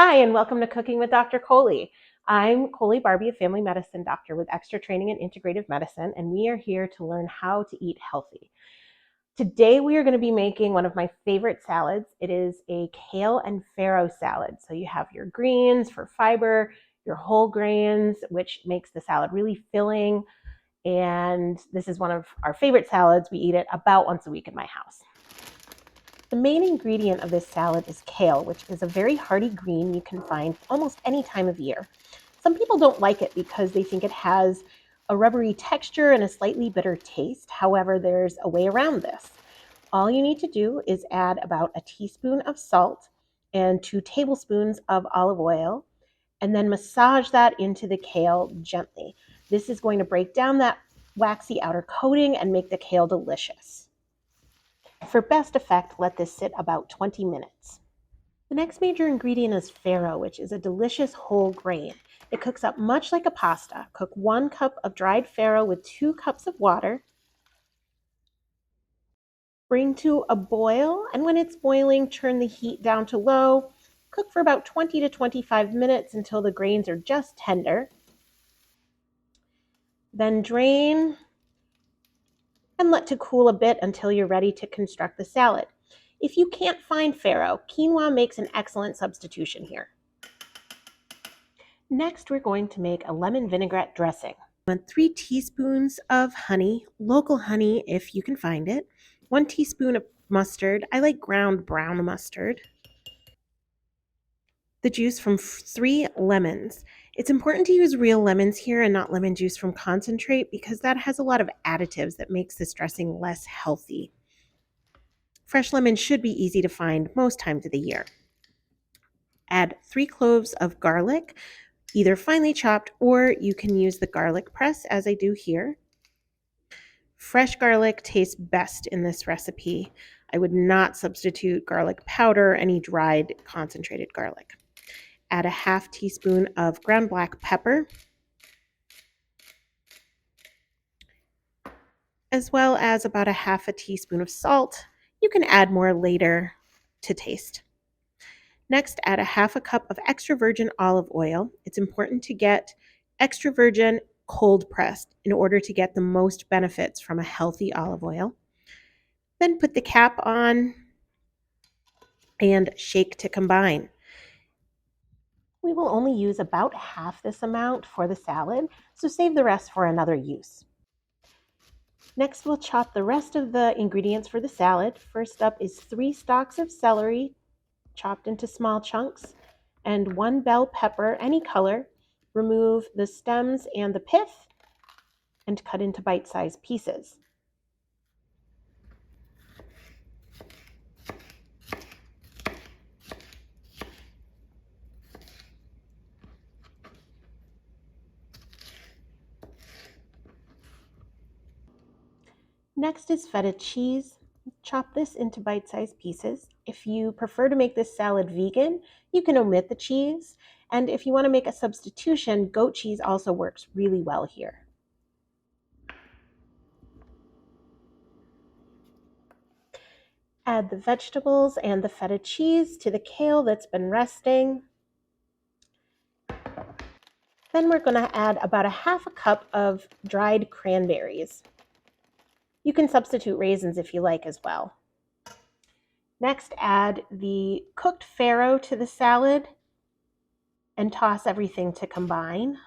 Hi, and welcome to Cooking with Dr. Coley. I'm Coley Barbie, a family medicine doctor with extra training in integrative medicine, and we are here to learn how to eat healthy. Today, we are going to be making one of my favorite salads. It is a kale and farro salad. So you have your greens for fiber, your whole grains, which makes the salad really filling. And this is one of our favorite salads. We eat it about once a week in my house. The main ingredient of this salad is kale, which is a very hearty green you can find almost any time of year. Some people don't like it because they think it has a rubbery texture and a slightly bitter taste. However, there's a way around this. All you need to do is add about a teaspoon of salt and 2 tablespoons of olive oil, and then massage that into the kale gently. This is going to break down that waxy outer coating and make the kale delicious. For best effect, let this sit about 20 minutes. The next major ingredient is farro, which is a delicious whole grain. It cooks up much like a pasta. Cook 1 cup of dried farro with 2 cups of water. Bring to a boil, and when it's boiling, turn the heat down to low. Cook for about 20 to 25 minutes until the grains are just tender. Then drain and let to cool a bit until you're ready to construct the salad. If you can't find farro, quinoa makes an excellent substitution here. Next, we're going to make a lemon vinaigrette dressing. 3 teaspoons of honey, local honey if you can find it, 1 teaspoon of mustard. I like ground brown mustard. The juice from 3 lemons. It's important to use real lemons here and not lemon juice from concentrate because that has a lot of additives that makes this dressing less healthy. Fresh lemons should be easy to find most times of the year. Add 3 cloves of garlic, either finely chopped or you can use the garlic press as I do here. Fresh garlic tastes best in this recipe. I would not substitute garlic powder or any dried concentrated garlic. Add a half teaspoon of ground black pepper, as well as about a half a teaspoon of salt. You can add more later to taste. Next, add a half a cup of extra virgin olive oil. It's important to get extra virgin cold pressed in order to get the most benefits from a healthy olive oil. Then put the cap on and shake to combine. We will only use about half this amount for the salad, so save the rest for another use. Next, we'll chop the rest of the ingredients for the salad. First up is 3 stalks of celery, chopped into small chunks, and 1 bell pepper, any color. Remove the stems and the pith and cut into bite-sized pieces. Next is feta cheese. Chop this into bite-sized pieces. If you prefer to make this salad vegan, you can omit the cheese. And if you want to make a substitution, goat cheese also works really well here. Add the vegetables and the feta cheese to the kale that's been resting. Then we're going to add about a half a cup of dried cranberries. You can substitute raisins if you like as well. Next, add the cooked farro to the salad and toss everything to combine.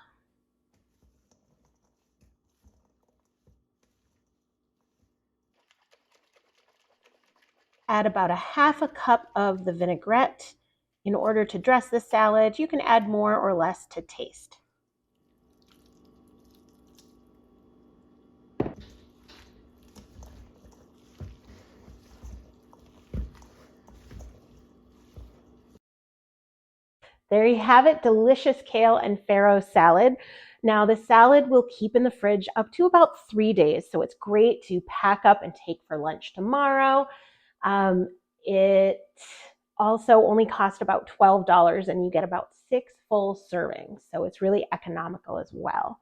Add about a half a cup of the vinaigrette in order to dress the salad. You can add more or less to taste. There you have it, delicious kale and farro salad. Now the salad will keep in the fridge up to about 3 days, so it's great to pack up and take for lunch tomorrow. It also only cost about $12 and you get about 6 full servings, so it's really economical as well.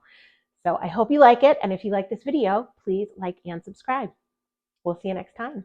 So I hope you like it, and if you like this video, please like and subscribe. We'll see you next time.